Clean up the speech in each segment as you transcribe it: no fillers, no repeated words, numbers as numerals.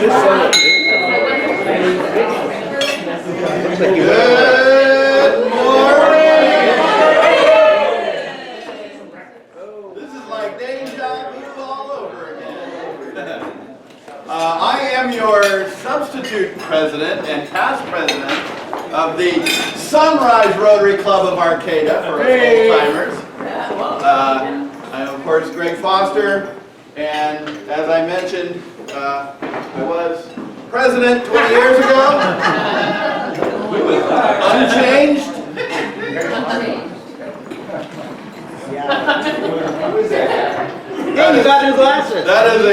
Good morning. This is like deja vu all over again. I am your substitute president and past president of the Sunrise Rotary Club of Arcata for us old-timers. I am, of course, Gregg Foster, and as I mentioned, I was president 20 years ago. Unchanged. Hey, you got new glasses. That is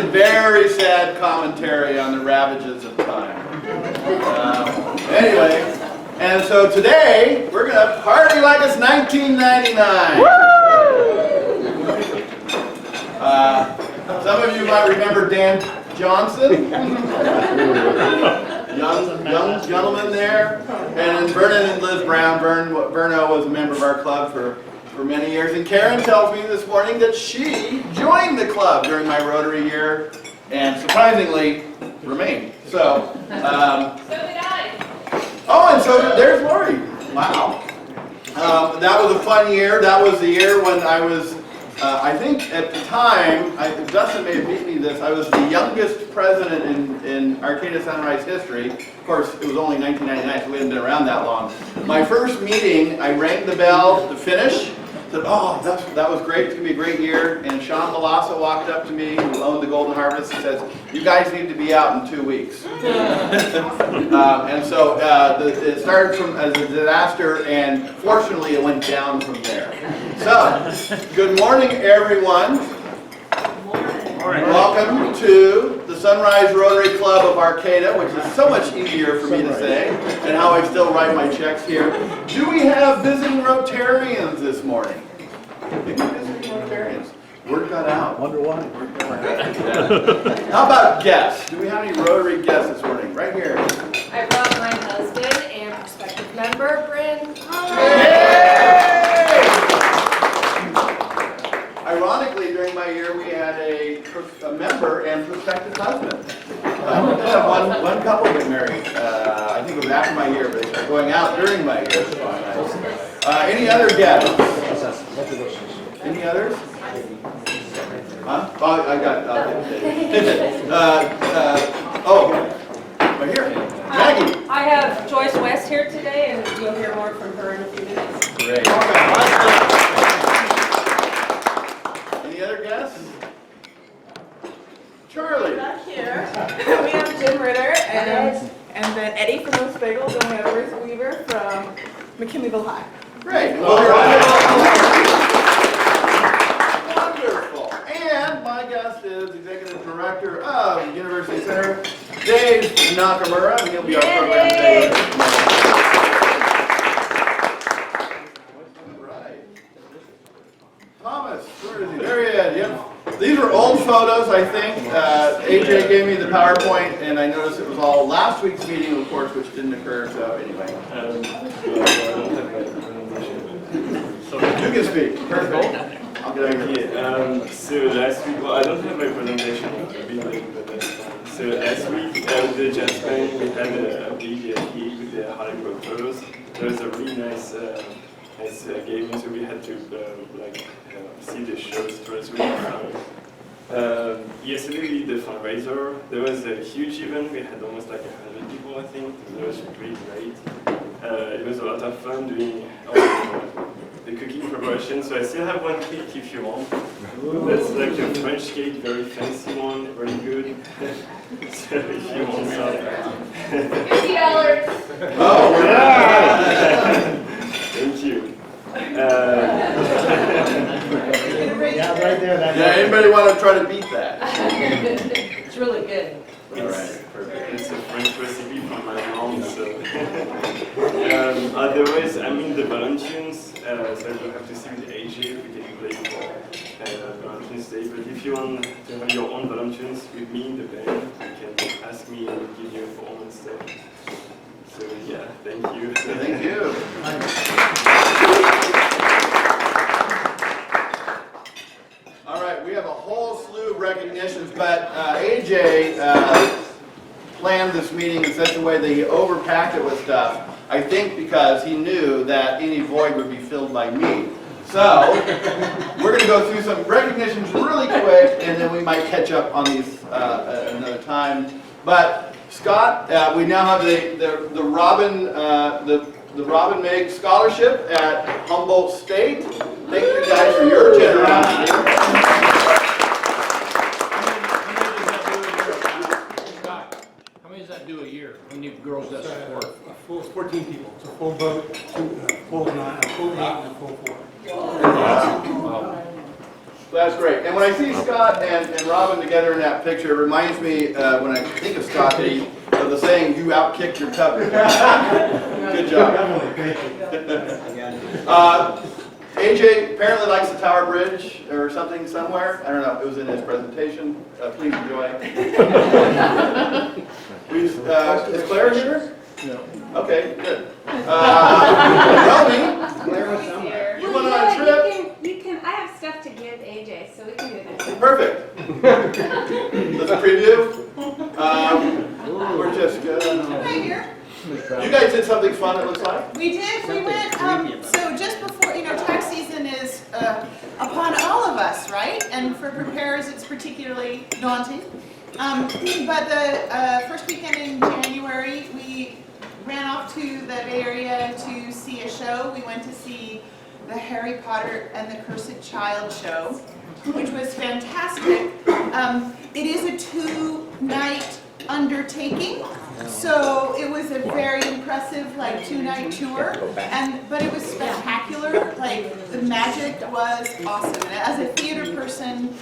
a very sad commentary on the ravages of time. Anyway, and so today we're gonna party like it's 1999. Some of you might remember Dan Johnson, young gentleman there, and then Vernon and Liz Brown. Verno was a member of our club for many years, and Karen tells me this morning that she joined the club during my Rotary year, and surprisingly remained. So did I. Oh, and so there's Lori. Wow. That was a fun year. That was the year when I was. I think at the time, Dustin may have beat me this, I was the youngest president in Arcata Sunrise history. Of course, it was only 1999, so we hadn't been around that long. My first meeting, I rang the bell to finish. Said, oh, that was great, it's going to be a great year. And Sean Malassa walked up to me, who owned the Golden Harvest, and says, you guys need to be out in 2 weeks. And so it started as a disaster, and fortunately it went down from there. So, good morning everyone. Good morning. Welcome to the Sunrise Rotary Club of Arcata, which is so much easier for me to say, and how I still write my checks here. Do we have visiting Rotarians this morning? Visiting Rotarians. Word got out. Wonder why. How about guests? Do we have any Rotary guests this morning? Right here. I brought my husband and prospective member, Bryn. Ironically, during my year, we had a member and prospective husband. I did have one couple get married. I think it was after my year, but they started going out during my year. Any other guests? Any others? Huh? Oh, I got right here. Maggie. I have Joyce West here today, and you'll hear more from her in a few minutes. Great. Any other guests? Charlie. Back here, we have Jim RItter and then Eddie from Those Bagels, and we have Ruth Weaver from McKinleyville High. Great. Wonderful. And my guest is Executive Director of University Center, Dave Nakamura, and he'll be our program today. Right. Thomas, where is he? There he is. Yep. These are old photos, I think. AJ gave me the PowerPoint, and I noticed it was all last week's meeting, of course, which didn't occur, so anyway. You can speak. I'll get over here. So last week, well, I don't have my presentation, so last week at the Jazz Band, we had a big gig with the Hollywood photos. There was a really nice game, so we had to see the shows. It was really fun. Yesterday, the fundraiser, there was a huge event. We had almost like 100 people, I think. It was really great. It was a lot of fun doing all the cooking preparation. So I still have one cake if you want. That's like a French cake, very fancy one, very good. So if you want some. $50. Oh, yeah. Thank you. Yeah, right there. Yeah, anybody want to try to beat that? It's really good. It's a French recipe from my mom, so. Otherwise, I'm in the Valentines, so you'll have to see with AJ if we can play for Valentine's Day. But if you want to have your own Valentines with me in the band, you can ask me and I'll give you a form and stuff. So yeah, thank you. Thank you. All right, we have a whole slew of recognitions, but AJ AJ planned this meeting in such a way that he overpacked it with stuff, I think because he knew that any void would be filled by me. So, we're going to go through some recognitions really quick, and then we might catch up on these another time. But Scott, we now have the Robin Meiggs Scholarship at Humboldt State. Thank you guys for your generosity. How many does that do a year? How many girls does that support? A full 14 people. It's a full boat, full 9, a full 8, and a full 4. That's great. And when I see Scott and Robin together in that picture, it reminds me, when I think of Scott, of the saying, "You outkicked your cover." Good job. AJ apparently likes the Tower Bridge or something somewhere. I don't know. It was in his presentation. Please enjoy. Is Claire here? No. Okay, good. Romy, you went on a trip. I have stuff to give AJ, so we can do that. Perfect. Let's preview. We're just good. Right here. You guys did something fun, it looks like. We did. We went. So just before, tax season is upon all of us, right? And for preparers, it's particularly daunting. But the first weekend in January, we ran off to the Bay Area to see a show. We went to see the Harry Potter and the Cursed Child show, which was fantastic. It is a 2-night undertaking, so it was a very impressive 2-night tour, but it was spectacular. The magic was awesome. And as a theater person,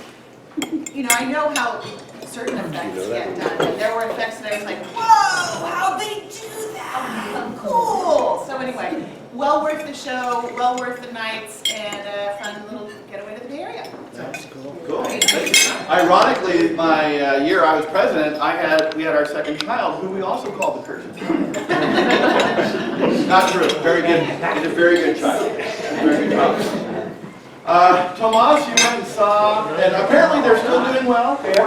I know how certain effects get done, and there were effects that I was like, whoa, how'd they do that? Cool. So anyway, well worth the show, well worth the nights, and a fun little getaway to the Bay Area. That's cool. Cool. Ironically, my year I was president, we had our second child, who we also called the Cursed Child. Not true. Very good. He's a very good child. Very good child. Tomas, you went and saw, and apparently they're still doing well. And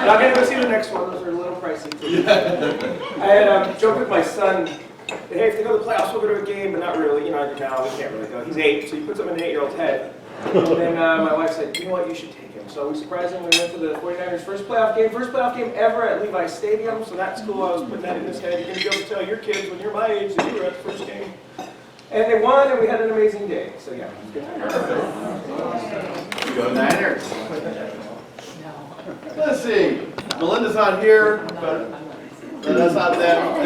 I'm going to go see the next one. Those are a little pricey. I had joked with my son, hey, if they go to the playoffs, we'll go to a game, but not really. No, we can't really go. He's 8, so you put something in an 8-year-old's head. And then my wife said, you know what, you should take him. So we surprisingly went to the 49ers' first playoff game ever at Levi Stadium. So that's cool. I was putting that in his head. You're going to go and tell your kids when you're my age that you were at the first game. And they won, and we had an amazing day. So yeah, it was good. Go Niners. Let's see. Melinda's not here, but that's not them.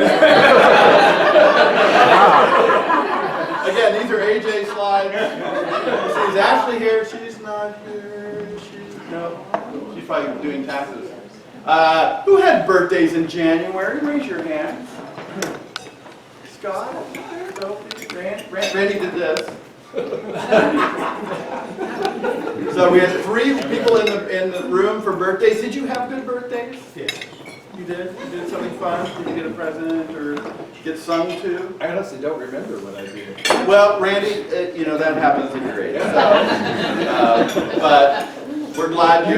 Again, these are AJ slides. Is Ashley here? She's not here. No. She's probably doing taxes. Who had birthdays in January? Raise your hand. Scott? Sophie? Randy did this. So we had 3 people in the room for birthdays. Did you have good birthdays? Yeah. You did? You did something fun? Did you get a present or get sung to? I honestly don't remember what I did. Well, Randy, that happens in your age. But we're glad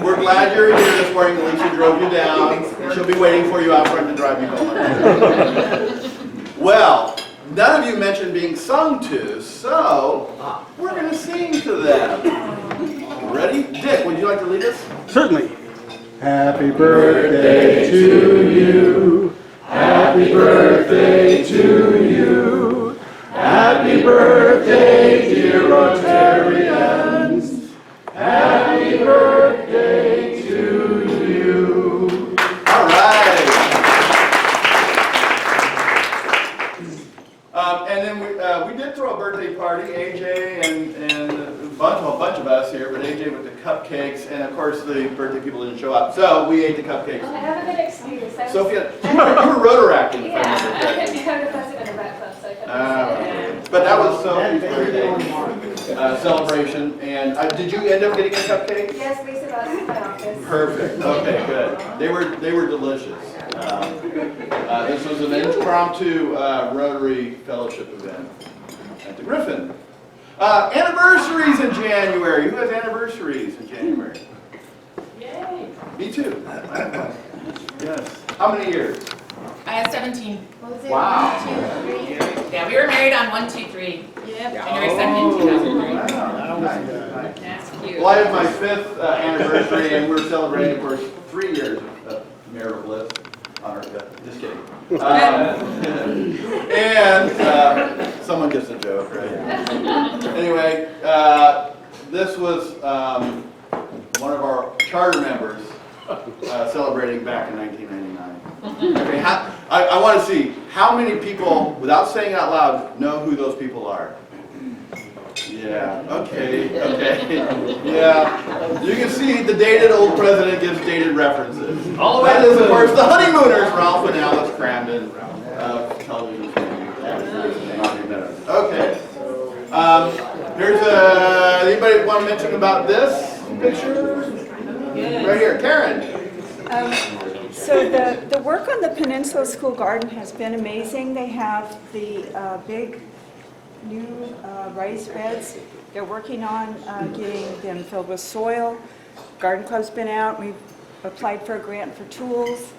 we're glad you're here this morning. Alicia drove you down. She'll be waiting for you out front to drive you home. Well, none of you mentioned being sung to, so we're going to sing to them. Ready? Dick, would you like to lead us? Certainly. Happy birthday to you. Happy birthday to you. Happy birthday, dear Rotarians. Happy birthday to you. All right. And then we did throw a birthday party. AJ and a bunch of us here, but AJ with the cupcakes, and of course the birthday people didn't show up, so we ate the cupcakes. I have a good excuse. Sophia, you were Rotary-acting. Yeah, I couldn't become the president of that club, so I couldn't. But that was Sophie's birthday celebration, and did you end up getting a cupcake? Yes, Lisa got it in my office. Perfect. Okay, good. They were delicious. This was an impromptu Rotary Fellowship event at the Griffin. Anniversaries in January. Who has anniversaries in January? Yay! Me too. Yes. How many years? 17. Wow. Yeah, we were married on 1-2-3. Yep. January 2nd, 2003. Wow. Nice. That's cute. Well, I have my 5th anniversary, and we're celebrating, of course, 3 years of marital bliss on our death. Just kidding. And someone gets a joke, right? Anyway, this was one of our charter members celebrating back in 1999. Okay, I want to see how many people, without saying it out loud, know who those people are. Yeah, okay. Yeah, you can see the dated old president gives dated references. That is, of course, the honeymooners, Ralph and Alice Cramden, television. Okay. Here's anybody want to mention about this picture? Right here, Karen. So the work on the Peninsula School Garden has been amazing. They have the big new raised beds. They're working on getting them filled with soil. Garden Club's been out. We've applied for a grant for tools,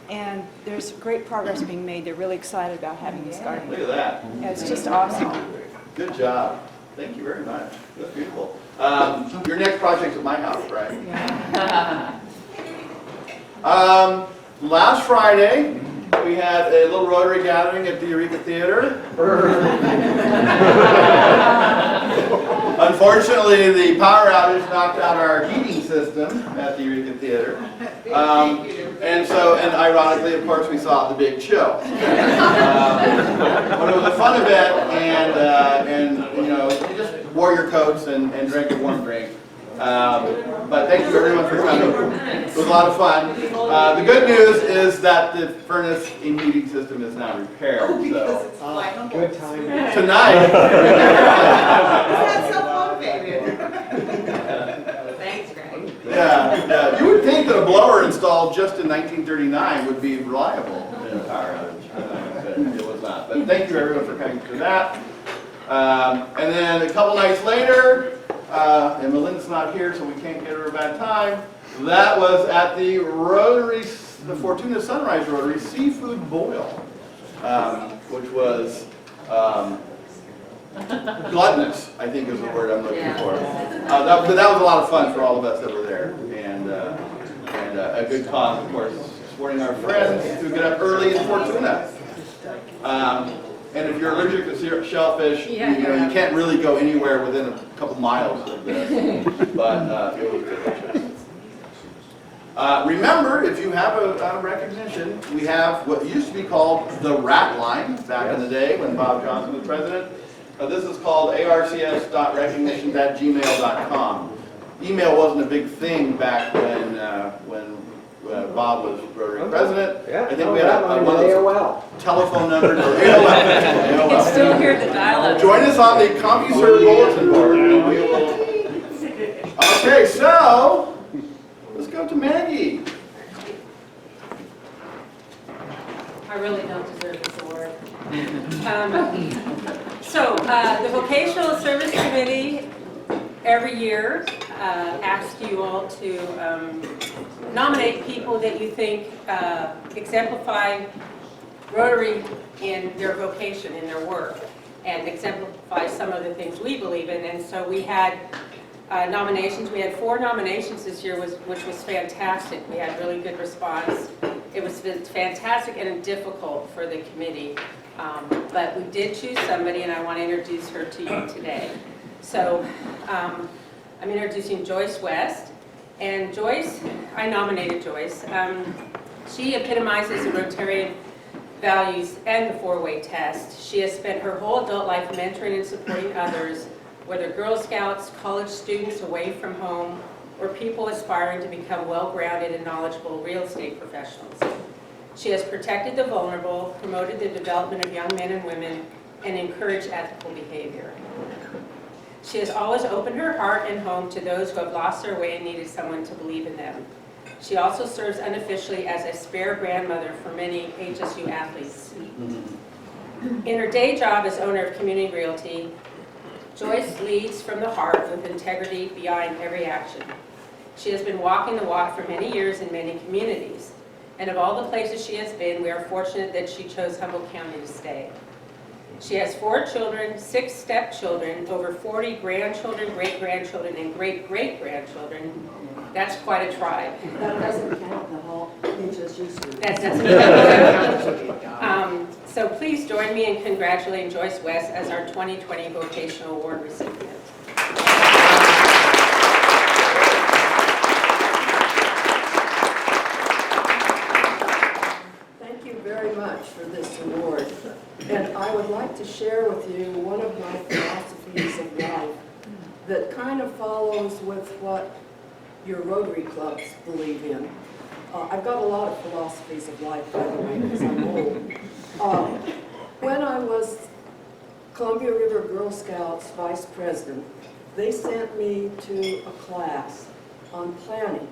and there's great progress being made. They're really excited about having this garden. Look at that. Yeah, it's just awesome. Good job. Thank you very much. That's beautiful. Your next project's at my house, right? Yeah. Last Friday, we had a little Rotary gathering at the Eureka Theatre. Unfortunately, the power outage knocked out our heating system at the Eureka Theatre. And ironically, of course, we saw the big show. But it was a fun event, and you know, you just wore your coats and drank a warm drink. But thank you everyone for coming. It was a lot of fun. The good news is that the furnace and heating system is now repaired. So Good time. tonight. That's so motivated. Thanks, Greg. Yeah. You would think that a blower installed just in 1939 would be reliable in a power outage. But it was not. But thank you everyone for coming to that. And then a couple nights later, and Melinda's not here, so we can't give her a bad time. That was at the Rotary, the Fortuna Sunrise Rotary Seafood Boil, which was gluttonous, I think is the word I'm looking for. That was a lot of fun for all of us that were there, and a good cause, of course, supporting our friends who get up early in Fortuna. And if you're allergic to shellfish, you can't really go anywhere within a couple miles of this, but it was delicious. Remember, if you have a recognition, we have what used to be called the Rat Line back in the day when Bob Johnson was president. This is called arcs.recognitions@gmail.com. Email wasn't a big thing back when Bob was Rotary president. Yeah, I think we had one of those AOL. telephone numbers or AOL. It's still here to dial up. Join us on the CompuServe bulletin board. And we will. Okay, so let's go to Maggie. I really don't deserve this award. The Vocational Service Committee every year asks you all to nominate people that you think exemplify Rotary in their vocation, in their work, and exemplify some of the things we believe in. And so we had nominations. We had 4 nominations this year, which was fantastic. We had really good response. It was fantastic and difficult for the committee. But we did choose somebody, and I want to introduce her to you today. So I'm introducing Joyce West. And Joyce, I nominated Joyce. She epitomizes the Rotarian values and the 4-way test. She has spent her whole adult life mentoring and supporting others, whether Girl Scouts, college students away from home, or people aspiring to become well-grounded and knowledgeable real estate professionals. She has protected the vulnerable, promoted the development of young men and women, and encouraged ethical behavior. She has always opened her heart and home to those who have lost their way and needed someone to believe in them. She also serves unofficially as a spare grandmother for many HSU athletes. In her day job as owner of Community Realty, Joyce leads from the heart with integrity behind every action. She has been walking the walk for many years in many communities. And of all the places she has been, we are fortunate that she chose Humboldt County to stay. She has 4 children, 6 stepchildren, over 40 grandchildren, great-grandchildren, and great-great-grandchildren. That's quite a tribe. That doesn't count the whole HSU That doesn't count. So please join me in congratulating Joyce West as our 2020 Vocational Award recipient. Thank you very much for this award. And I would like to share with you one of my philosophies of life that kind of follows with what your Rotary clubs believe in. I've got a lot of philosophies of life, by the way, because I'm old. When I was Columbia River Girl Scouts Vice President, they sent me to a class on planning.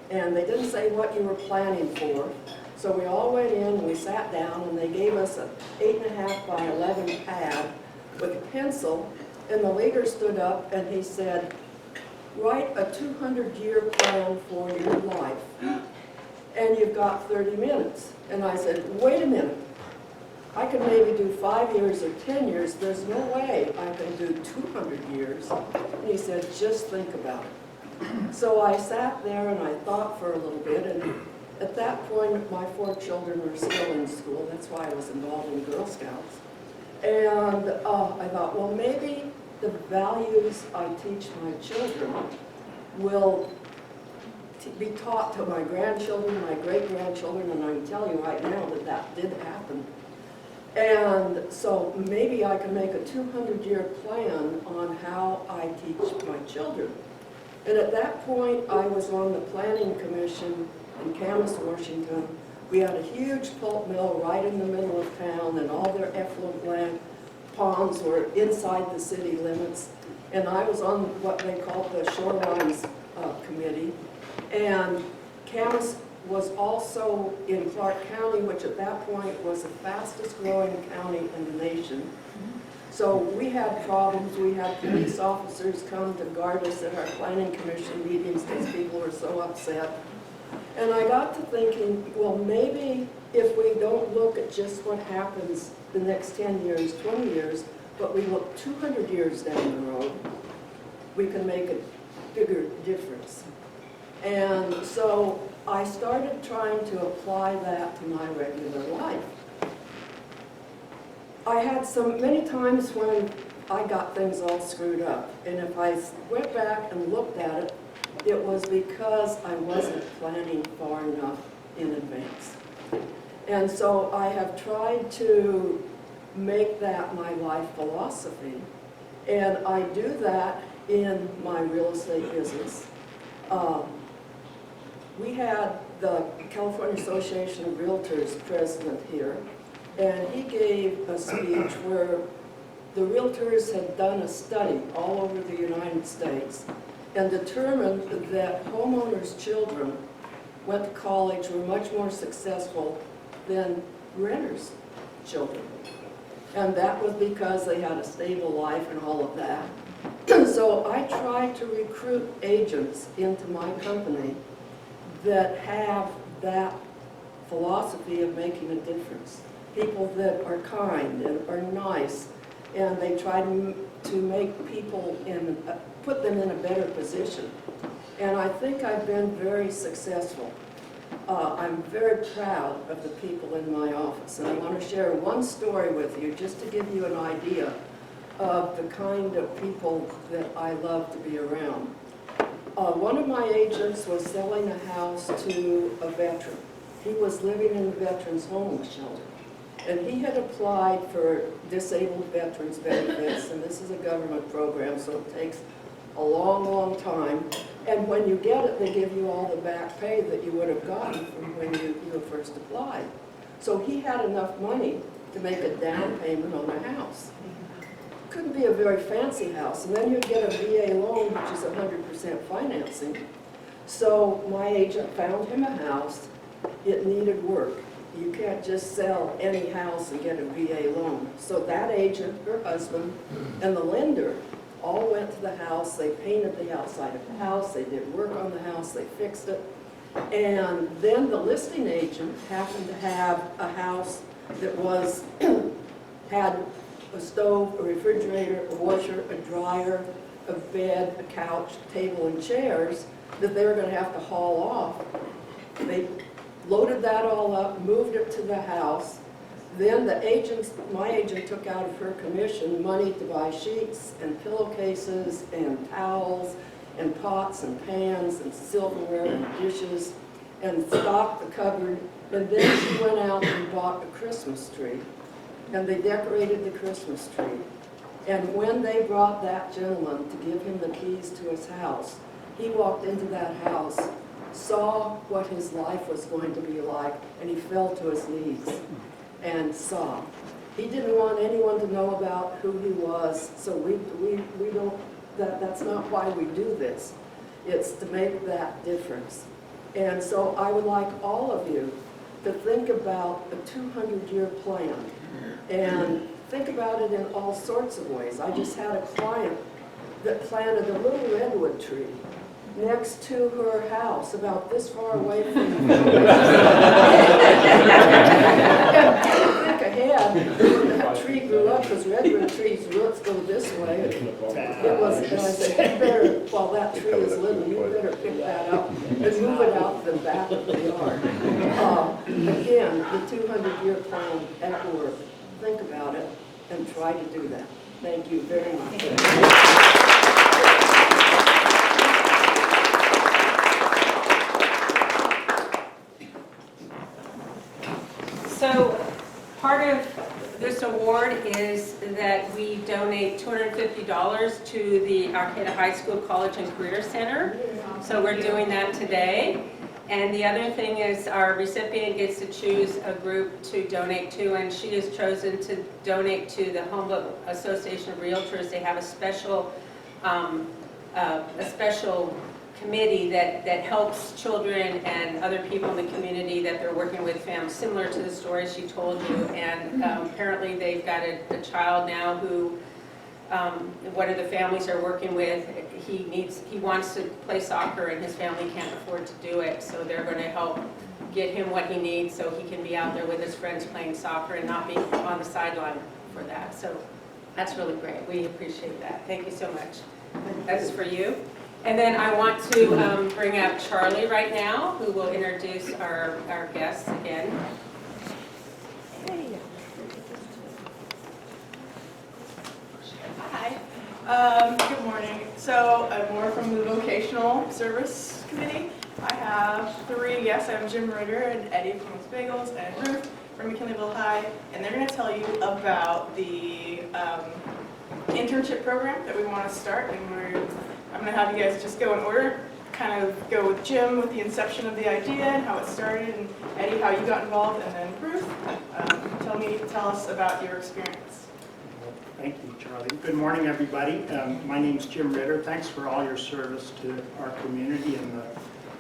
And they didn't say what you were planning for. So we all went in and we sat down and they gave us an 8.5 by 11 pad with a pencil. And the leader stood up and he said, write a 200-year plan for your life. And you've got 30 minutes. And I said, wait a minute. I can maybe do 5 years or 10 years. There's no way I can do 200 years. And he said, just think about it. So I sat there and I thought for a little bit. And at that point, my 4 children were still in school. That's why I was involved in Girl Scouts. And I thought, well, maybe the values I teach my children will be taught to my grandchildren, my great-grandchildren, and I can tell you right now that that did happen. And so maybe I can make a 200-year plan on how I teach my children. And at that point, I was on the Planning Commission in Camas, Washington. We had a huge pulp mill right in the middle of town, and all their effluent land ponds were inside the city limits. And I was on what they called the Shorelines Committee. And Camas was also in Clark County, which at that point was the fastest growing county in the nation. So we had problems. We had police officers come to guard us at our planning commission meetings because people were so upset. And I got to thinking, well, maybe if we don't look at just what happens the next 10 years, 20 years, but we look 200 years down the road, we can make a bigger difference. And so I started trying to apply that to my regular life. I had many times when I got things all screwed up. And if I went back and looked at it, it was because I wasn't planning far enough in advance. And so I have tried to make that my life philosophy. And I do that in my real estate business. We had the California Association of Realtors president here, and he gave a speech where the realtors had done a study all over the United States and determined that homeowners' children went to college were much more successful than renters' children. And that was because they had a stable life and all of that. So I tried to recruit agents into my company that have that philosophy of making a difference. People that are kind and are nice, and they try to make people put them in a better position. And I think I've been very successful. I'm very proud of the people in my office, and I want to share one story with you just to give you an idea of the kind of people that I love to be around. One of my agents was selling a house to a veteran. He was living in the veterans' homeless shelter. And he had applied for disabled veterans benefits, and this is a government program, so it takes a long, long time. And when you get it, they give you all the back pay that you would have gotten from when you first applied. So he had enough money to make a down payment on a house. Couldn't be a very fancy house, and then you'd get a VA loan, which is 100% financing. So my agent found him a house. It needed work. You can't just sell any house and get a VA loan. So that agent, her husband, and the lender all went to the house, they painted the outside of the house, they did work on the house, they fixed it. And then the listing agent happened to have a house that was, had a stove, a refrigerator, a washer, a dryer, a bed, a couch, table, and chairs that they were going to have to haul off. They loaded that all up, moved it to the house. Then the agents, my agent took out of her commission money to buy sheets and pillowcases and towels and pots and pans and silverware and dishes and stocked the cupboard. And then she went out and bought a Christmas tree. And they decorated the Christmas tree. And when they brought that gentleman to give him the keys to his house, he walked into that house, saw what his life was going to be like, and he fell to his knees and sobbed. He didn't want anyone to know about who he was, so we don't, that's not why we do this. It's to make that difference. And so I would like all of you to think about a 200-year plan and think about it in all sorts of ways. I just had a client that planted a little redwood tree next to her house, about this far away from the and think ahead, that tree grew up, because redwood trees' roots go this way. It was, and I said, you better, while that tree is living, you better pick that up and move it out the back of the yard. Again, the 200-year plan at work. Think about it and try to do that. Thank you very much. So part of this award is that we donate $250 to the Arcata High School College and Career Center. So we're doing that today. And the other thing is our recipient gets to choose a group to donate to, and she has chosen to donate to the Humboldt Association of Realtors. They have a special committee that helps children and other people in the community that they're working with, families similar to the story she told you. And apparently they've got a child now who one of the families are working with. He wants to play soccer and his family can't afford to do it, so they're going to help get him what he needs so he can be out there with his friends playing soccer and not be on the sideline for that. So that's really great. We appreciate that. Thank you so much. That's for you. And then I want to bring up Charlie right now, who will introduce our guests again. Hi. Good morning. So I'm more from the Vocational Service Committee. I have three guests. I have Jim RItter and Eddie from Thomas Bagels and Ruth from McKinleyville High, and they're going to tell you about the internship program that we want to start. And I'm going to have you guys just go in order, kind of go with Jim with the inception of the idea and how it started, and Eddie, how you got involved, and then Ruth, tell us about your experience. Thank you, Charlie. Good morning, everybody. My name is Jim RItter. Thanks for all your service to our community and the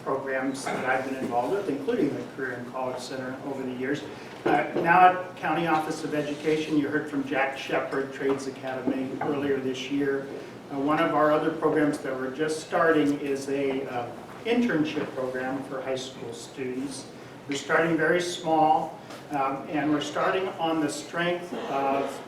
programs that I've been involved with, including the Career and College Center over the years. Now at County Office of Education, you heard from Jack Shepard, Trades Academy, earlier this year. One of our other programs that we're just starting is a internship program for high school students. We're starting very small, and we're starting on the strength of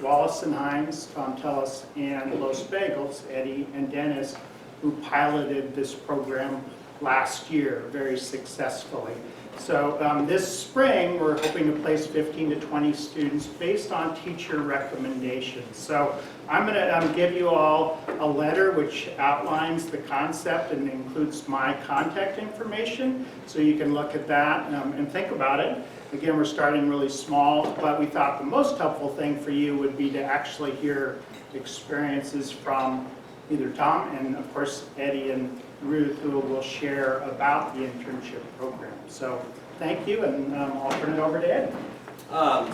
Wallace and Hines, Tom Tellis, and Los Bagels, Eddie and Dennis, who piloted this program last year very successfully. So this spring, we're hoping to place 15 to 20 students based on teacher recommendations. So I'm going to give you all a letter which outlines the concept and includes my contact information, so you can look at that and think about it. Again, we're starting really small, but we thought the most helpful thing for you would be to actually hear experiences from either Tom and, of course, Eddie and Ruth, who will share about the internship program. So thank you, and I'll turn it over to Ed.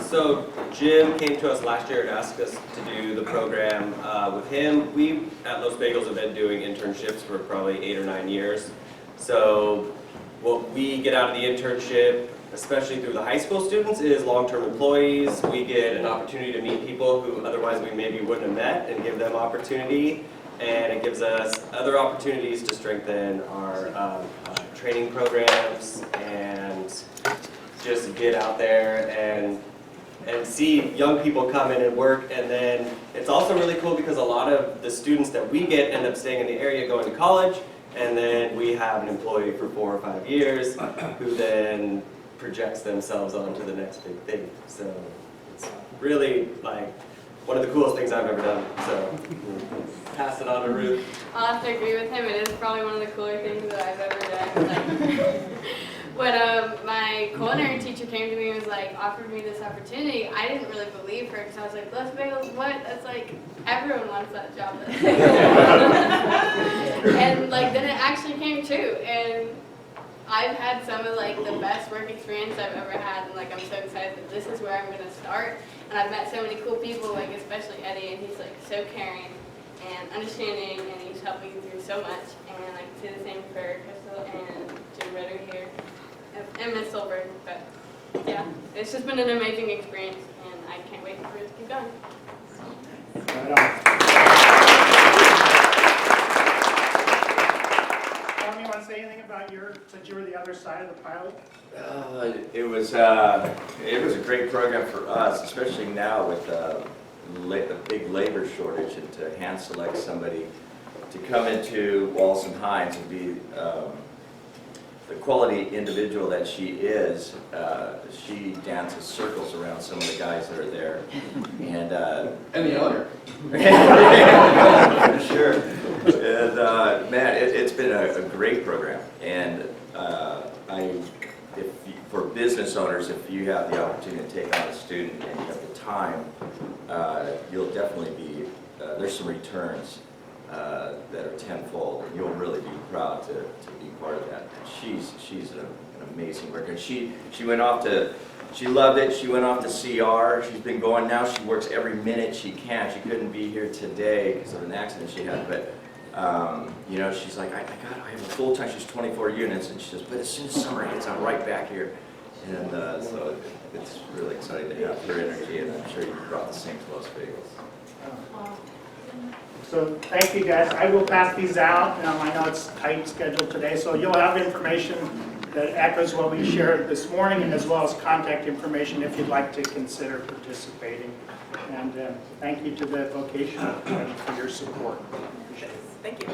So Jim came to us last year and asked us to do the program with him. We at Los Bagels have been doing internships for probably 8 or 9 years. So what we get out of the internship especially through the high school students, is long-term employees. We get an opportunity to meet people who otherwise we maybe wouldn't have met and give them opportunity. And it gives us other opportunities to strengthen our training programs and just get out there and see young people come in and work. And then it's also really cool because a lot of the students that we get end up staying in the area going to college, and then we have an employee for 4 or 5 years who then projects themselves onto the next big thing. So it's really like one of the coolest things I've ever done. So pass it on to Ruth. I'll have to agree with him. It is probably one of the cooler things that I've ever done. Like, when my culinary teacher came to me and was like, offered me this opportunity, I didn't really believe her because I was like, Los Bagels, what? That's like, everyone wants that job. And like, then it actually came true. And I've had some of like the best work experience I've ever had, and like I'm so excited that this is where I'm gonna start. And I've met so many cool people, like especially Eddie, and he's like so caring and understanding, and he's helping me through so much. And I can say the same for Crystal and Jim RItter here, and Miss Silberg. But yeah, it's just been an amazing experience, and I can't wait for it to keep going. Tom, you want to say anything about since you were the other side of the pilot? It was a great program for us, especially now with the big labor shortage, and to hand select somebody to come into Walls and Hines and be the quality individual that she is. She dances circles around some of the guys that are there, and the owner. For sure. And man, it's been a great program, and for business owners, if you have the opportunity to take on a student and you have the time, you'll definitely be, there's some returns that are tenfold, and you'll really be proud to be part of that. And she's an amazing worker. And she went off to, she loved it, she went off to CR, she's been going now, she works every minute she can. She couldn't be here today because of an accident she had, but you know, she's like, I have a full time, she's 24 units, and she says, but as soon as summer hits, I'm right back here. And so it's really exciting to have her energy, and I'm sure you brought the same to Los Bagels. So thank you guys. I will pass these out. I know it's tight schedule today, so you'll have information that echoes what we shared this morning, and as well as contact information if you'd like to consider participating. And thank you to the vocational committee for your support. Thank you.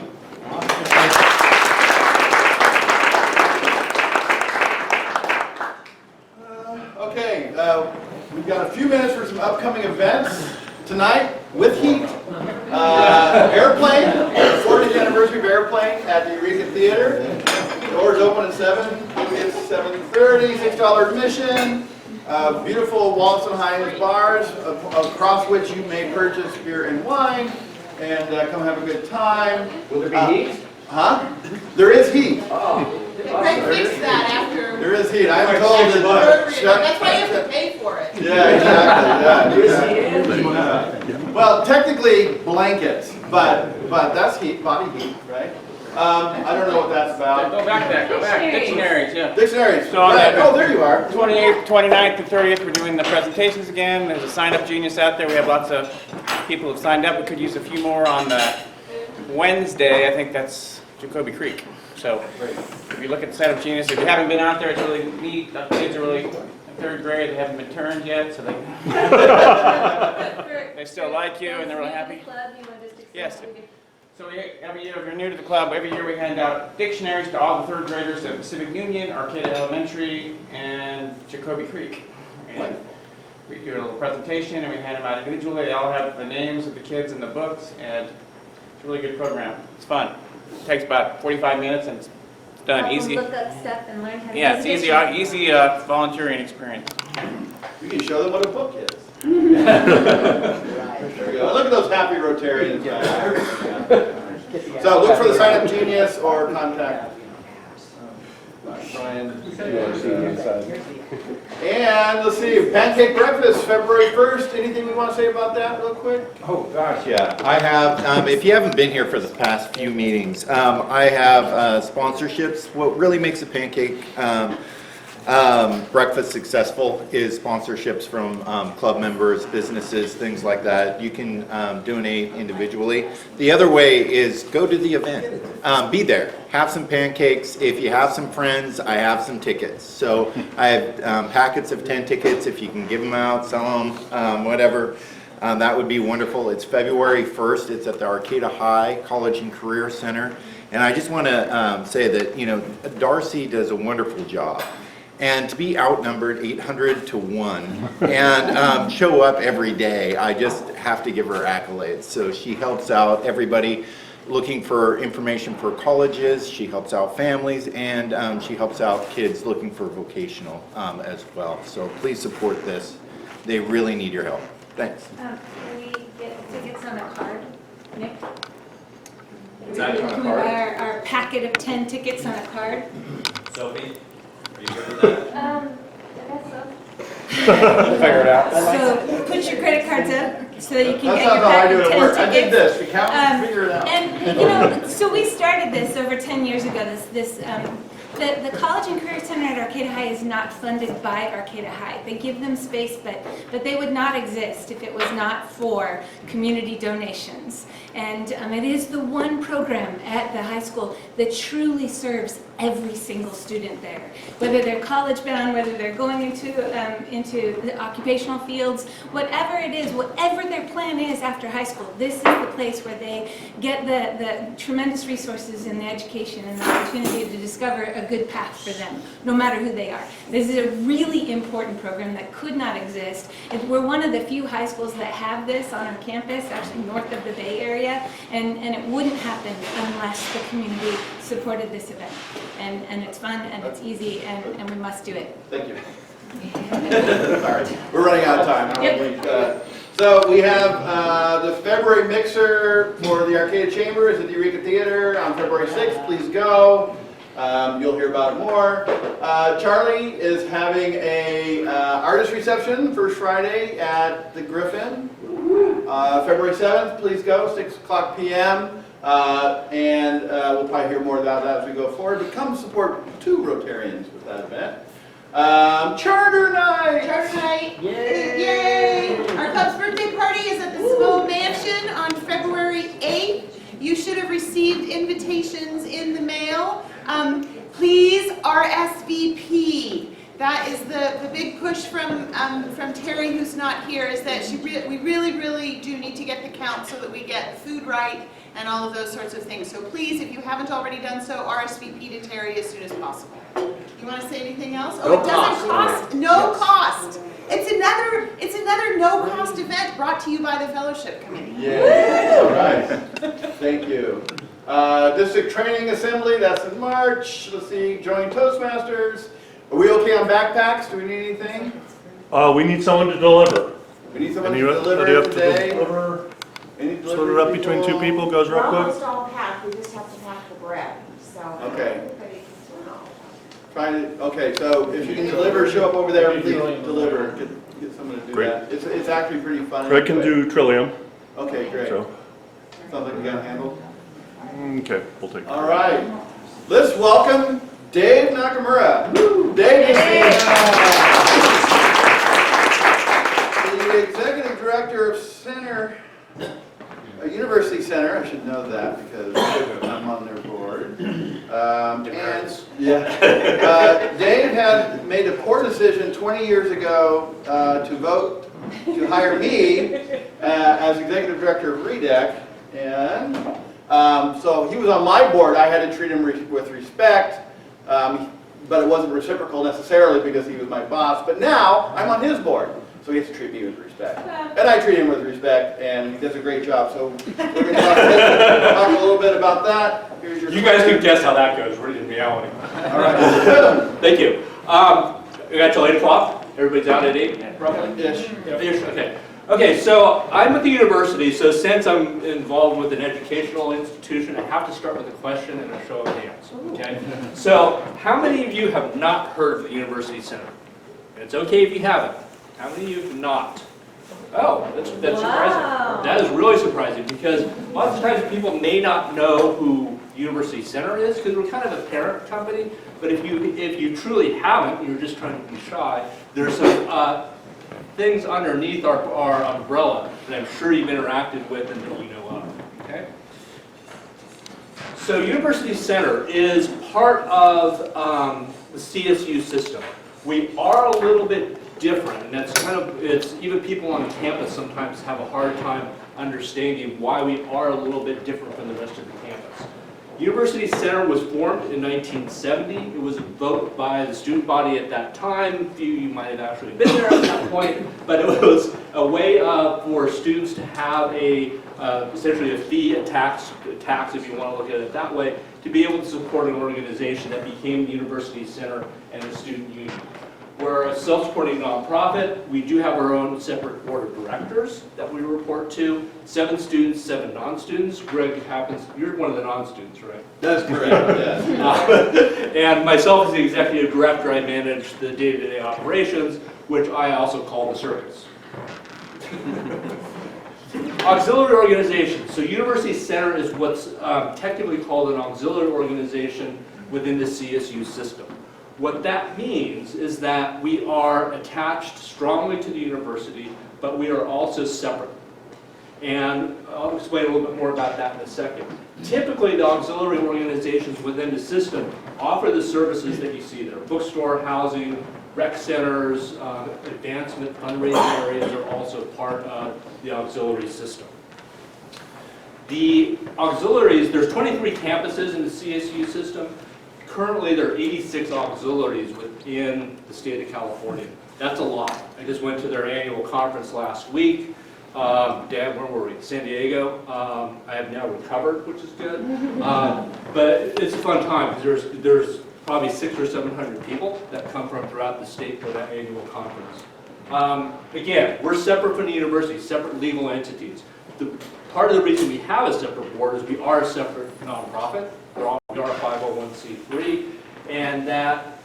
Okay, we've got a few minutes for some upcoming events tonight with heat. Airplane, 40th anniversary of Airplane at the Eureka Theatre. Doors open at 7, it's 7:30, $6 admission. Beautiful Waltz and Hines bars, across which you may purchase beer and wine, and come have a good time. Will there be heat? Huh? There is heat. Oh. Greg fixed that after. There is heat. I'm told that. That's why you have to pay for it. Yeah, exactly. Yeah. Well, technically blankets, but that's heat, body heat, right? I don't know what that's about. Go back. Dictionaries, yeah. Dictionaries. So right. Oh, there you are. 28th, 29th, and 30th, we're doing the presentations again. There's a sign-up genius out there. We have lots of people who've signed up. We could use a few more on the Wednesday. I think that's Jacoby Creek. So if you look at the sign-up genius, if you haven't been out there, it's really neat. The kids are really in 3rd grade. They haven't been turned yet, so they still like you, and they're really happy. Yes. So every year, if you're new to the club, every year we hand out dictionaries to all the 3rd graders at Pacific Union, Arcata Elementary, and Jacoby Creek. And we do a little presentation, and we hand them out individually. They all have the names of the kids in the books, and it's a really good program. It's fun. It takes about 45 minutes, and it's done easy. Look up stuff and learn how to Yeah, it's easy volunteering experience. We can show them what a book is. There we go. Look at those happy Rotarians. So look for the sign-up genius or contact Brian. And let's see, pancake breakfast, February 1st. Anything we want to say about that real quick? Oh gosh, yeah. I have, if you haven't been here for the past few meetings, I have sponsorships. What really makes a pancake Breakfast Successful is sponsorships from club members, businesses, things like that. You can donate individually. The other way is go to the event. Be there. Have some pancakes. If you have some friends, I have some tickets. So I have packets of 10 tickets. If you can give them out, sell them, whatever. That would be wonderful. It's February 1st. It's at the Arcata High College and Career Center. And I just want to say that, you know, Darcy does a wonderful job. And to be outnumbered 800 to 1 and show up every day, I just have to give her accolades. So she helps out everybody looking for information for colleges, she helps out families, and she helps out kids looking for vocational as well. So please support this. They really need your help. Thanks. Can we get tickets on a card, Nick? Is that on a Can we card? buy our packet of 10 tickets on a card? Sophie, are you good with that? I guess so. Figure it out. So put your credit cards up so that you can That's get your not how I packet do of it at 10 work. tickets. I did this. We count, figure it out. And you know, so we started this over 10 years ago. The College and Career Center at Arcata High is not funded by Arcata High. They give them space, but they would not exist if it was not for community donations. And it is the one program at the high school that truly serves every single student there. Whether they're college bound, whether they're going into the occupational fields, whatever it is, whatever their plan is after high school, this is the place where they get the tremendous resources in the education and the opportunity to discover a good path for them, no matter who they are. This is a really important program that could not exist. We're one of the few high schools that have this on our campus, actually north of the Bay Area, and it wouldn't happen unless the community supported this event. And it's fun and it's easy and we must do it. Thank you. Sorry, we're running out of time. Yep. So we have the February mixer for the Arcata Chambers at the Eureka Theatre on February 6th. Please go. You'll hear about it more. Charlie is having a artist reception first Friday at the Griffin. February 7th, please go, 6 o'clock p.m. And we'll probably hear more about that as we go forward. But come support 2 Rotarians with that event. Charter Night! Charter Night! Yay! Yay! Our club's birthday party is at the Simone Mansion on February 8th. You should have received invitations in the mail. Please RSVP. That is the big push from Terry, who's not here, is that we really do need to get the count so that we get food right and all of those sorts of things. So please, if you haven't already done so, RSVP to Terry as soon as possible. You want to say anything else? No it doesn't cost. No cost. It's another no-cost event brought to you by the Fellowship Committee. Yeah. All right. Thank you. District Training Assembly, that's in March. Let's see, join Toastmasters. Are we okay on backpacks? Do we need anything? We need someone to deliver. We need someone to Anybody deliver have to today. deliver? Any Split it up between 2 people, goes real We're quick. almost all packed, we just have to pack the bread, so. Okay. Everybody can swim. Trying to, okay, so if you can deliver, show up over there, please deliver. Get someone to do Great. that. It's actually pretty fun. Greg can do Trillium. Okay, great. So, Sounds like we got it handled. okay, we'll take it. All right. Let's welcome Dave Nakamura. Dave is the Executive Director of University Center. I should know that because I'm on their board. Dave had made a poor decision 20 years ago to vote to hire me as Executive Director of REDEC. And so he was on my board. I had to treat him with respect, but it wasn't reciprocal necessarily because he was my boss. But now I'm on his board, so he has to treat me with respect. And I treat him with respect, and he does a great job. So we're going to talk a little bit about that. Here's your You guys can guess how that goes. We're in reality. All right. Thank you. We got till 8 o'clock. Everybody's out at 8, roughly? Ish. Ish, okay. Okay, so I'm at the university, so since I'm involved with an educational institution, I have to start with a question and a show of hands, okay? So, how many of you have not heard of the University Center? And it's okay if you haven't. How many of you have not? Oh, that's surprising. That is really surprising because lots of times people may not know who University Center is, because we're kind of a parent company. But if you truly haven't, you're just trying to be shy, there's some things underneath our umbrella that I'm sure you've interacted with and that you know of. Okay? So University Center is part of the CSU system. We are a little bit different, and that's it's even people on campus sometimes have a hard time understanding why we are a little bit different from the rest of the campus. University Center was formed in 1970. It was a vote by the student body at that time. A few of you might have actually been there at that point, but it was a way for students to have essentially a fee, a tax if you want to look at it that way, to be able to support an organization that became the University Center and the Student Union. We're a self-supporting nonprofit. We do have our own separate board of directors that we report to. 7 students, 7 non-students. Gregg you're one of the non-students, right? That's correct, yes. And myself as the executive director, I manage the day-to-day operations, which I also call the circus. Auxiliary organization. So University Center is what's technically called an auxiliary organization within the CSU system. What that means is that we are attached strongly to the university, but we are also separate. And I'll explain a little bit more about that in a second. Typically, the auxiliary organizations within the system offer the services that you see there. Bookstore, housing, rec centers, advancement, fundraising areas are also part of the auxiliary system. The auxiliaries, there's 23 campuses in the CSU system. Currently, there are 86 auxiliaries within the state of California. That's a lot. I just went to their annual conference last week. Dad, where were we? San Diego. I have now recovered, which is good. But it's a fun time because there's probably 600 or 700 people that come from throughout the state for that annual conference. Again, we're separate from the university, separate legal entities. Part of the reason we have a separate board is we are a separate nonprofit. We are a 501c3, and that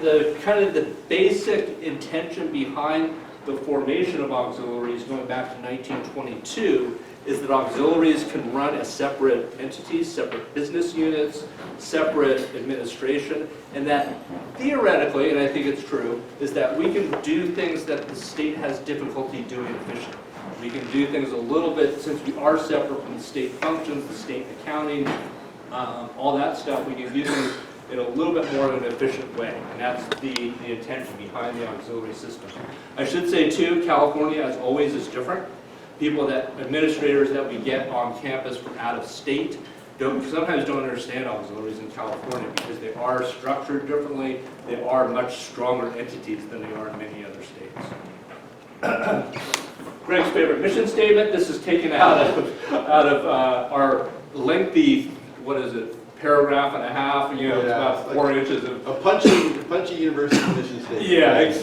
the basic intention behind the formation of auxiliaries going back to 1922 is that auxiliaries can run as separate entities, separate business units, separate administration, and that theoretically, and I think it's true, is that we can do things that the state has difficulty doing efficiently. We can do things a little bit, since we are separate from the state functions, the state accounting, all that stuff, we can do things in a little bit more of an efficient way, and that's the intention behind the auxiliary system. I should say too, California, as always, is different. Administrators that we get on campus from out of state sometimes don't understand auxiliaries in California because they are structured differently. They are much stronger entities than they are in many other states. Gregg's favorite mission statement. This is taken out of our lengthy, paragraph and a half. It's about 4 inches of a punchy university mission statement. Yeah, it's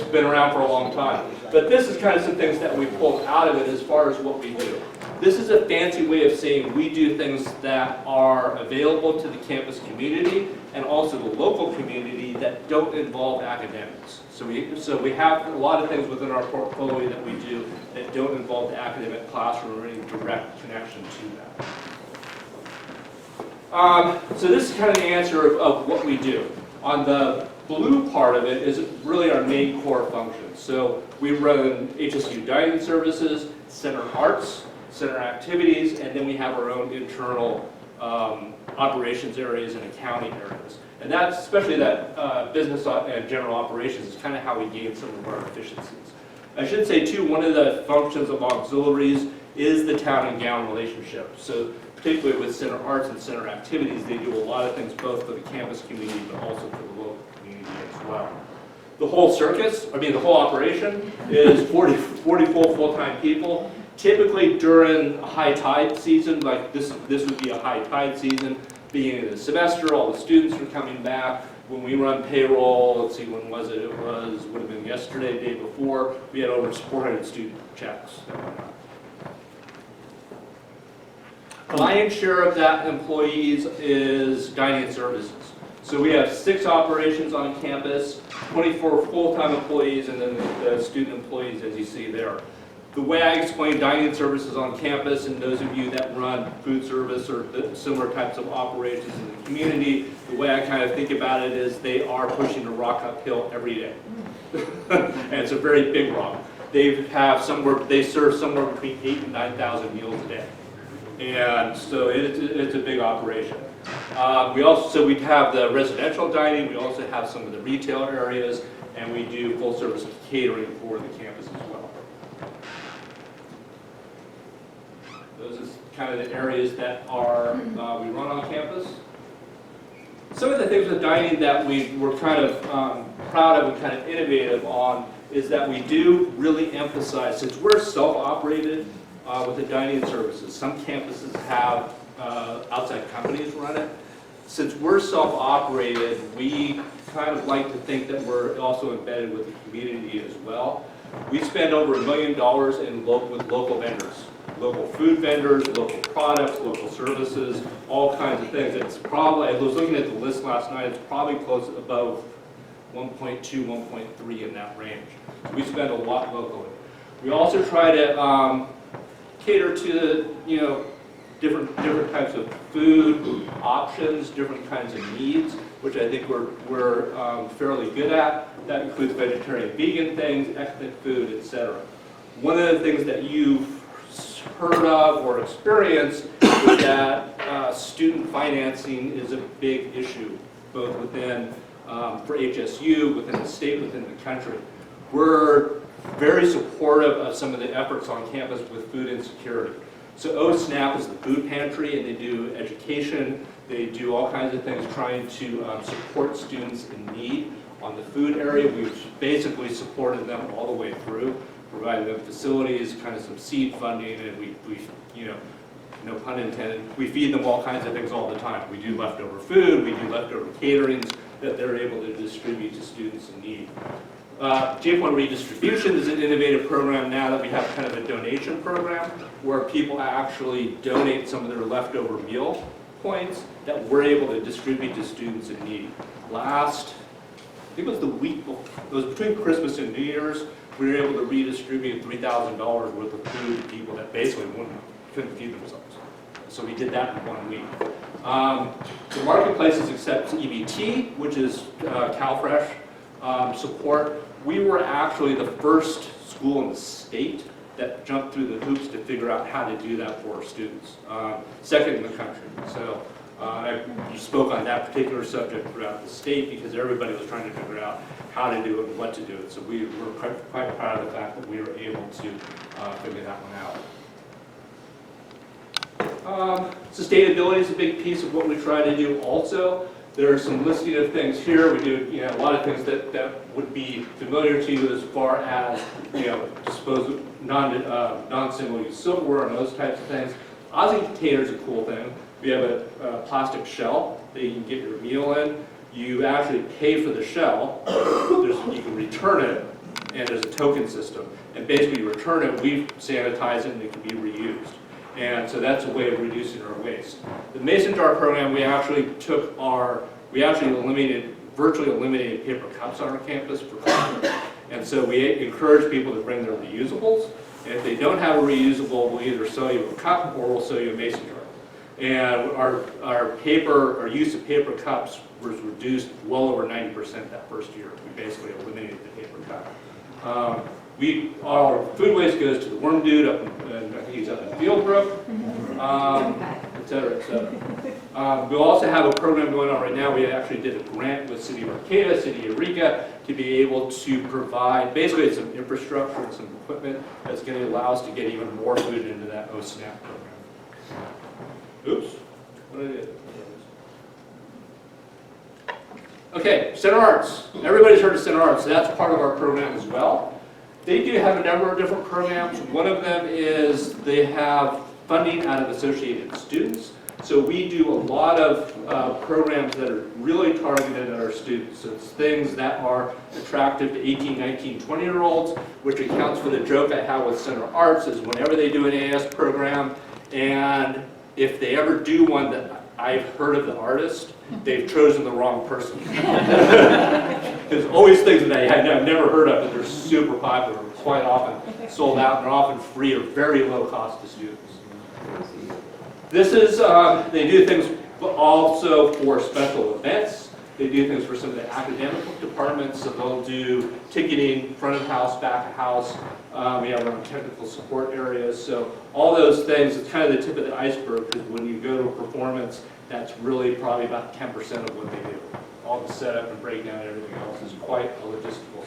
been around for a long time. But this is kind of some things that we pulled out of it as far as what we do. This is a fancy way of saying we do things that are available to the campus community and also the local community that don't involve academics. So we have a lot of things within our portfolio that we do that don't involve the academic classroom or any direct connection to that. So this is kind of the answer of what we do. On the blue part of it is really our main core function. So we run HSU dining services, center arts, center activities, and then we have our own internal operations areas and accounting areas. And that's, especially that business and general operations, is kind of how we gain some of our efficiencies. I should say too, one of the functions of auxiliaries is the town and gown relationship. So particularly with center arts and center activities, they do a lot of things both for the campus community but also for the local community as well. The whole the whole operation is 40 full-time people. Typically during a high tide season, like this would be a high tide season, beginning of the semester, all the students are coming back. When we run payroll, let's see, when was it? It would have been yesterday, the day before, we had over 400 student checks that went out. Lion's share of that employees is dining services. So we have 6 operations on campus, 24 full-time employees, and then the student employees, as you see there. The way I explain dining services on campus, and those of you that run food service or similar types of operations in the community, the way I kind of think about it is they are pushing a rock uphill every day. And it's a very big rock. They serve somewhere between 8,000 and 9,000 meals a day. And so it's a big operation. We have the residential dining, we also have some of the retail areas, and we do full service catering for the campus as well. Those are kind of the areas that are we run on campus. Some of the things with dining that we're kind of proud of and kind of innovative on is that we do really emphasize, since we're self-operated with the dining services, some campuses have outside companies run it. Since we're self-operated, we kind of like to think that we're also embedded with the community as well. We spend over $1 million with local vendors. Local food vendors, local products, local services, all kinds of things. It's probably, I was looking at the list last night, it's probably close above 1.2, 1.3 in that range. So we spend a lot locally. We also try to cater to, different types of food options, different kinds of needs, which I think we're fairly good at. That includes vegetarian, vegan things, ethnic food, etc. One of the things that you've heard of or experienced is that student financing is a big issue, both within, for HSU, within the state, within the country. We're very supportive of some of the efforts on campus with food insecurity. So OSNAP is the food pantry, and they do education, they do all kinds of things trying to support students in need on the food area. We've basically supported them all the way through, provided them facilities, kind of some seed funding, and we no pun intended, we feed them all kinds of things all the time. We do leftover food, we do leftover caterings that they're able to distribute to students in need. J-Point Redistribution is an innovative program now that we have kind of a donation program where people actually donate some of their leftover meal points that we're able to distribute to students in need. I think it was the week, it was between Christmas and New Year's, we were able to redistribute $3,000 worth of food to people that basically couldn't feed themselves. So we did that in 1 week. The marketplaces accept EBT, which is CalFresh support. We were actually the first school in the state that jumped through the hoops to figure out how to do that for our students. Second in the country. So I spoke on that particular subject throughout the state because everybody was trying to figure out how to do it and what to do it. So we were quite proud of the fact that we were able to figure that one out. Sustainability is a big piece of what we try to do also. There are some listing of things here. We do a lot of things that would be familiar to you as far as disposable non-single-use silverware and those types of things. Aussie container is a cool thing. We have a plastic shell that you can get your meal in. You actually pay for the shell. You can return it, and there's a token system. And basically, you return it, we sanitize it, and it can be reused. And so that's a way of reducing our waste. The Mason jar program, we actually virtually eliminated paper cups on our campus for coffee. And so we encourage people to bring their reusables. And if they don't have a reusable, we'll either sell you a cup or we'll sell you a Mason jar. And our use of paper cups was reduced well over 90% that first year. We basically eliminated the paper cup. Our food waste goes to the Worm Dude up in, I think he's up in Fieldbrook, et cetera, et cetera. We also have a program going on right now. We actually did a grant with City of Arcata, City of Eureka, to be able to provide, basically some infrastructure and some equipment that's going to allow us to get even more food into that OSNAP program. Oops, what did I do? Okay, Center Arts. Everybody's heard of Center Arts, so that's part of our program as well. They do have a number of different programs. One of them is they have funding out of Associated Students. So we do a lot of programs that are really targeted at our students. So it's things that are attractive to 18, 19, 20-year-olds, which accounts for the joke I have with Center Arts is whenever they do an AS program, and if they ever do one that I've heard of the artist, they've chosen the wrong person. There's always things that I've never heard of that they're super popular, quite often sold out, and they're often free or very low cost to students. This is, they do things also for special events. They do things for some of the academic departments, so they'll do ticketing, front of house, back of house. We have our own technical support areas, so all those things, it's kind of the tip of the iceberg, because when you go to a performance, that's really probably about 10% of what they do. All the setup and breakdown and everything else is quite a logistical,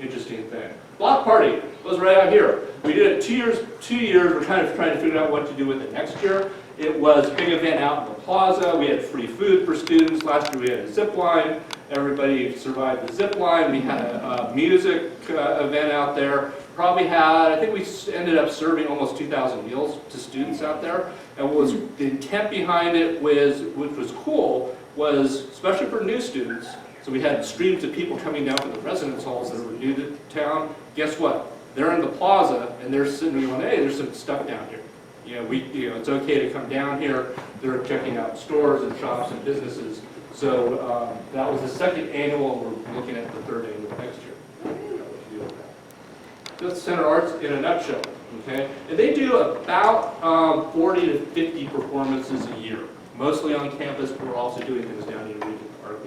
interesting thing. Block party was right out here. We did it 2 years. We're kind of trying to figure out what to do with it next year. It was a big event out in the plaza. We had free food for students. Last year we had a zip line. Everybody survived the zip line. We had a music event out there. Probably had, I think we ended up serving almost 2,000 meals to students out there. And what was the intent behind it was, which was cool, was especially for new students. So we had streams of people coming down from the residence halls that were new to town. Guess what? They're in the plaza and they're sitting going, hey, there's some stuff down here. It's okay to come down here. They're checking out stores and shops and businesses. So that was the second annual. We're looking at the third annual next year. That's Center Arts in a nutshell. Okay, and they do about 40 to 50 performances a year, mostly on campus. But we're also doing things down in Eureka Theatre.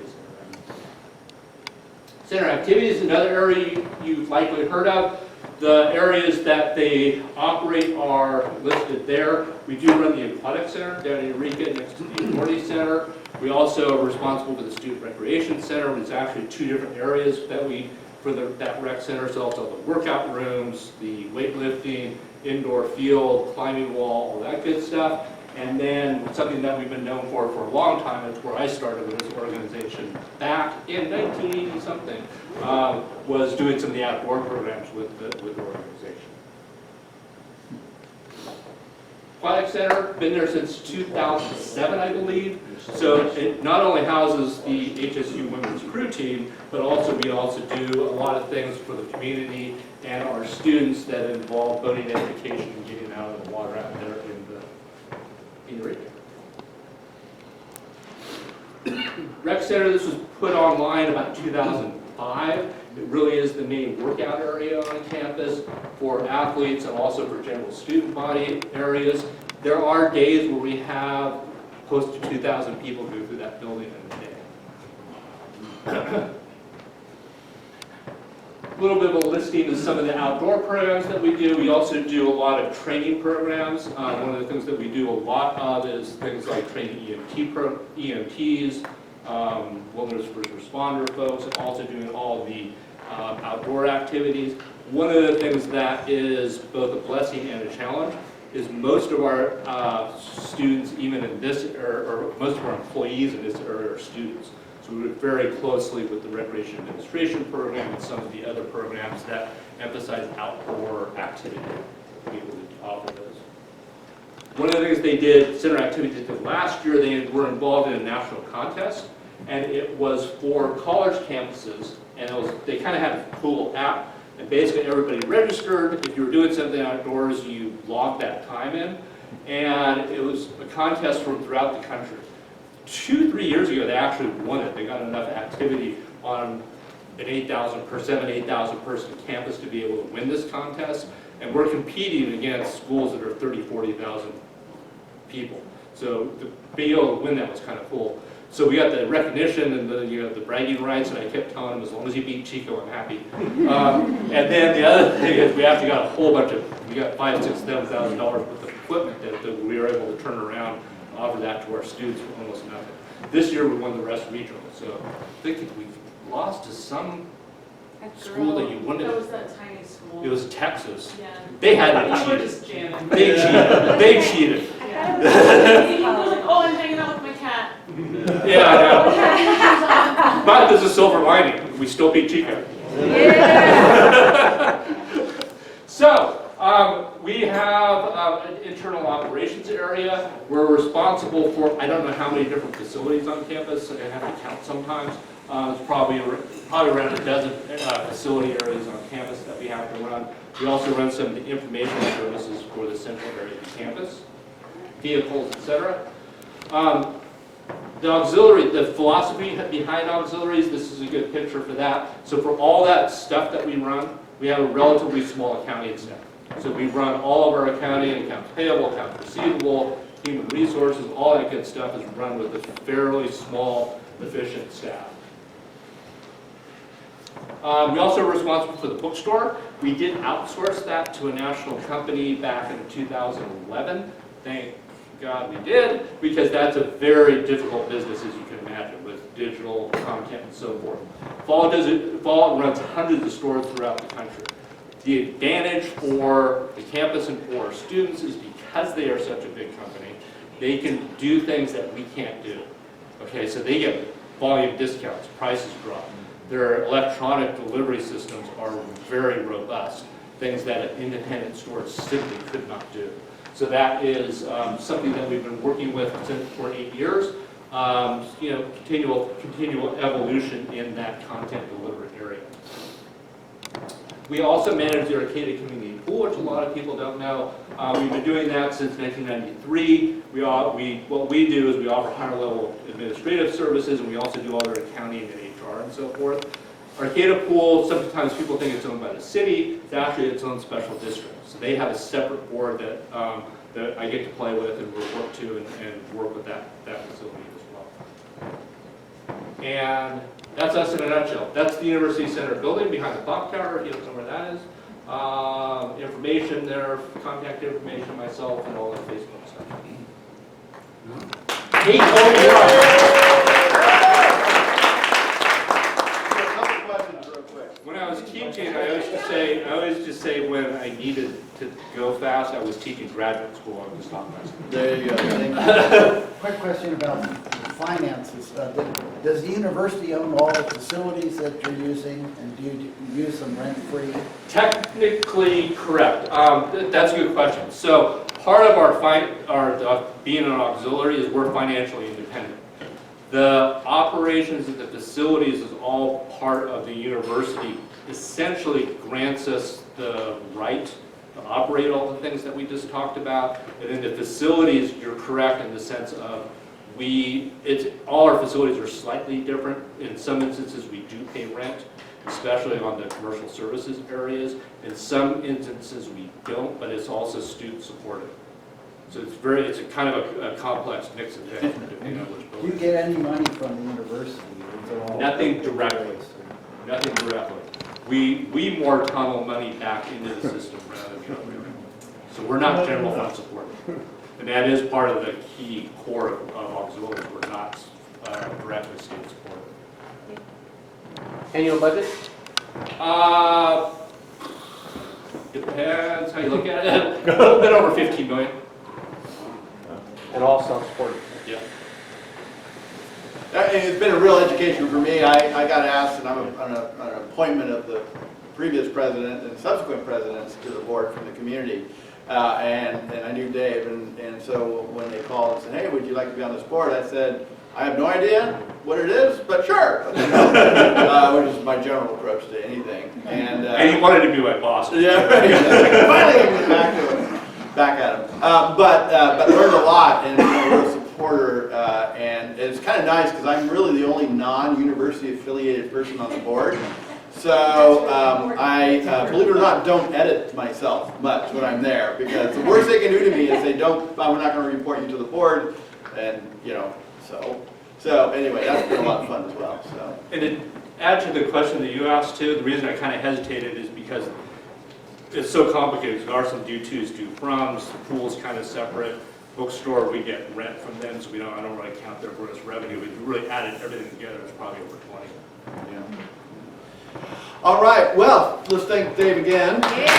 Center activities is another area you've likely heard of. The areas that they operate are listed there. We do run the Aquatic Center down in Eureka next to the Authority Center. We also are responsible for the Student Recreation Center. There's actually 2 different areas that that rec center. So also the workout rooms, the weightlifting, indoor field, climbing wall, all that good stuff. And then something that we've been known for a long time, it's where I started with this organization back in 1980-something, was doing some of the outdoor programs with the organization. Aquatic Center, been there since 2007, I believe. So it not only houses the HSU women's crew team, but also we also do a lot of things for the community and our students that involve boating education and getting out of the water out there in Eureka. Rec Center, this was put online about 2005. It really is the main workout area on campus for athletes and also for general student body areas. There are days where we have close to 2,000 people go through that building in a day. A little bit of a listing of some of the outdoor programs that we do. We also do a lot of training programs. One of the things that we do a lot of is things like training EMTs, wilderness first responder folks, and also doing all the outdoor activities. One of the things that is both a blessing and a challenge is most of our students, even in this, or most of our employees in this area are students. So we work very closely with the Recreation Administration Program and some of the other programs that emphasize outdoor activity. People that offer those. One of the things they did, Center Activities did last year, they were involved in a national contest, and it was for college campuses, and they kind of had a cool app, and basically everybody registered. If you were doing something outdoors, you logged that time in, and it was a contest from throughout the country. 2-3 years ago, they actually won it. They got enough activity on an 8,000 person campus to be able to win this contest. And we're competing against schools that are 30,000, 40,000 people. So to be able to win that was kind of cool. So we got the recognition and the bragging rights, and I kept telling them, as long as you beat Chico, I'm happy. And then the other thing is we actually got a whole bunch of, we got $5,000, $6,000 worth of equipment that we were able to turn around, offer that to our students for almost nothing. This year we won the West Regional, so I think we lost to some school that you wouldn't have. That was that tiny school. It was Texas. Yeah. They had You were cheated. just jamming. They cheated. They cheated. I was like, oh, I'm hanging out with my cat. Yeah, I know. But there's a silver lining. We still beat Chico. Yeah. So, we have an internal operations area. We're responsible for, I don't know how many different facilities on campus. I have to count sometimes. It's probably around a dozen facility areas on campus that we have to run. We also run some of the information services for the central area of the campus, vehicles, etc. The auxiliary, the philosophy behind auxiliaries, this is a good picture for that. So for all that stuff that we run, we have a relatively small accounting staff. So we run all of our accounting, accounts payable, accounts receivable, human resources, all that good stuff is run with a fairly small, efficient staff. We also are responsible for the bookstore. We did outsource that to a national company back in 2011. Thank God we did, because that's a very difficult business, as you can imagine, with digital content and so forth. Fall runs hundreds of stores throughout the country. The advantage for the campus and for our students is because they are such a big company, they can do things that we can't do. Okay, so they get volume discounts, prices drop. Their electronic delivery systems are very robust, things that independent stores simply could not do. So that is something that we've been working with for 8 years. You know, continual evolution in that content delivery area. We also manage the Arcata Community Pool, which a lot of people don't know. We've been doing that since 1993. What we do is we offer higher level administrative services, and we also do all their accounting and HR and so forth. Arcata Pool, sometimes people think it's owned by the city. It's actually its own special district. So they have a separate board that I get to play with and report to and work with that facility as well. And that's us in a nutshell. That's the University Center building behind the clock tower. You don't know where that is. Information there, contact information, myself, and all that Facebook stuff. Hey, when I was teaching, I always just say when I needed to go fast, I was teaching graduate school. I would just talk fast. There you go. Quick question about finances. Does the university own all the facilities that you're using, and do you use them rent-free? Technically correct. That's a good question. So part of our being an auxiliary is we're financially independent. The operations of the facilities is all part of the university. Essentially grants us the right to operate all the things that we just talked about. And then the facilities, you're correct in the sense of all our facilities are slightly different. In some instances, we do pay rent, especially on the commercial services areas. In some instances, we don't, but it's also student supported. So it's a kind of a complex mix of things. Do you get any money from the university? Nothing directly. Nothing directly. We more tunnel money back into the system rather than the other way around. So we're not general fund supported. And that is part of the key core of auxiliaries. We're not directly state supported. Annual budget? Depends how you look at it. A little bit over 15 million. And all self-supported. Yeah. It's been a real education for me. I got asked, and I'm on an appointment of the previous president and subsequent presidents to the board from the community. And I knew Dave, and so when they called and said, hey, would you like to be on this board? I said, I have no idea what it is, but sure. Which is my general approach to anything. And he wanted to be my boss. Yeah, right. Finally, I went back at him. But learned a lot, and we're a supporter. And it's kind of nice because I'm really the only non-university affiliated person on the board. So I, believe it or not, don't edit myself much when I'm there, because the worst they can do to me is say, we're not going to report you to the board, and so anyway, that's been a lot of fun as well. So. And to add to the question that you asked too, the reason I kind of hesitated is because it's so complicated. There are some due tos, due froms, the pool's kind of separate. Bookstore, we get rent from them, so I don't really count their gross revenue. If you really added everything together, it's probably over 20. Yeah. All right, well, let's thank Dave again. And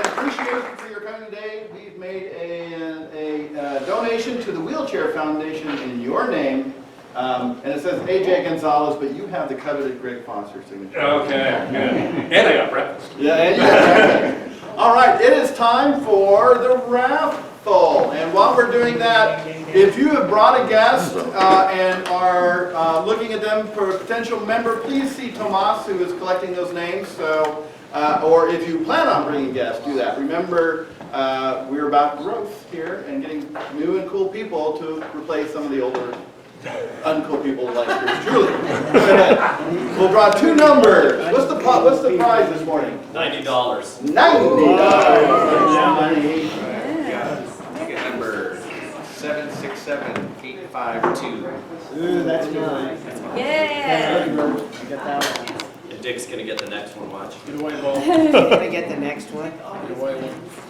appreciation for your coming today. We've made a donation to the Wheelchair Foundation in your name. And it says AJ Gonzalez, but you have the coveted Gregg Fonser signature. Okay, good. And I got breakfast. Yeah, and you got breakfast. All right, it is time for the raffle. And while we're doing that, if you have brought a guest and are looking at them for a potential member, please see Tomas, who is collecting those names. So, or if you plan on bringing guests, do that. Remember, we're about growth here and getting new and cool people to replace some of the older uncool people like yours truly. We'll draw 2 numbers. What's the prize this morning? $90. $90. Ticket number 767852. Ooh, that's mine. Yeah. You got that one. And Dick's gonna get the next one, watch. Get away, ball. Gonna get the next one?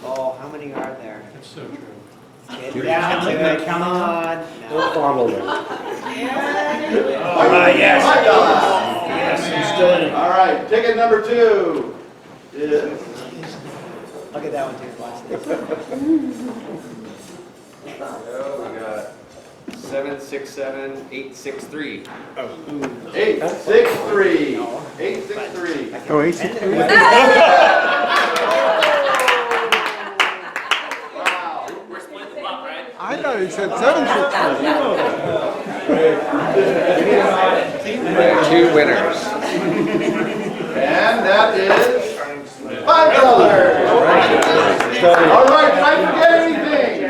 Oh, how many are there? That's so true. Get down to it, come on. All right, yes. $5. Yes, you're still in it. All right, ticket number 2 is Look at that one too, watch this. So we got 767863. 863. 863. Oh, 863. Wow. We're splitting the pot, right? I thought you said 763. 2 winners. And that is $5. All right, did I forget anything?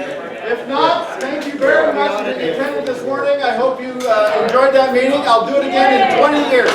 If not, thank you very much for being attended this morning. I hope you enjoyed that meeting. I'll do it again in 20 years.